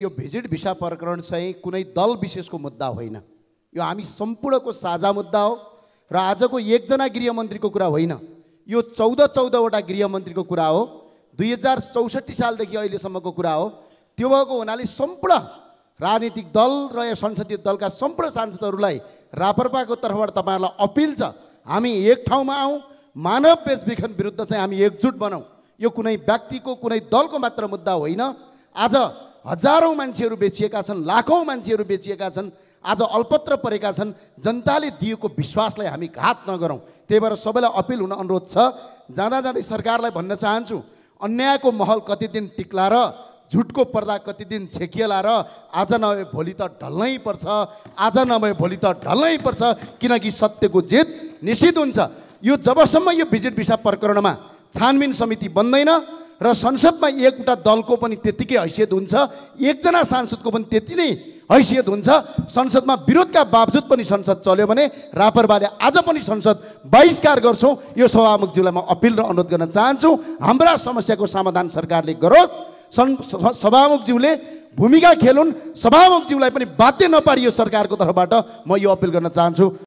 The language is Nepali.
यो भिजिट भिसा प्रकरण चाहिँ कुनै दल विशेषको मुद्दा होइन। यो हामी सम्पूर्णको साझा मुद्दा हो र आजको एकजना गृहमन्त्रीको कुरा होइन। यो 14वटा गृहमन्त्रीको कुरा हो। 2064 सालदेखि अहिलेसम्मको कुरा हो। त्यो भएको हुनाले सम्पूर्ण राजनीतिक दल र यो संसदीय दलका सम्पूर्ण सांसदहरूलाई रापरपाको तर्फबाट तपाईहरुलाई अपील छ, हामी एक ठाउँमा आउँ, मानव बेचबिखन विरुद्ध चाहिँ हामी एकजुट बनौँ। यो कुनै व्यक्तिको कुनै दलको मात्र मुद्दा होइन। आज हजारौं मान्छेहरू बेचिएका छन्, लाखौं मान्छेहरू बेचिएका छन्, आज अल्पत्र परेका छन्। जनताले दिएको विश्वासलाई हामी घात नगरौँ। त्यही भएर सबैलाई अपील हुन अनुरोध छ। जाँदा जाँदै सरकारलाई भन्न चाहन्छु, अन्यायको महल कति दिन टिक्ला र झुटको पर्दा कति दिन छेकिएला र आज नभए भोलि त ढल्नै पर्छ, आज नभए भोलि त ढल्नै पर्छ, किनकि सत्यको जित निश्चित हुन्छ। यो जबसम्म यो भिजिट भिसा प्रकरणमा छानबिन समिति बन्दैन र संसदमा एउटा दलको पनि त्यतिकै हैसियत हुन्छ, एकजना सांसदको पनि त्यति नै हैसियत हुन्छ, संसदमा विरोधका बावजुद पनि संसद चल्यो भने रापरपाले आज पनि संसद बहिष्कार गर्छौं। यो सभामुखज्यूलाई म अपील र अनुरोध गर्न चाहन्छु, हाम्रा समस्याको समाधान सरकारले गरोस्। सभामुखज्यूले भूमिका खेलुन्, सभामुखज्यूलाई पनि बाध्य नपारियो सरकारको तर्फबाट म यो अपील गर्न चाहन्छु।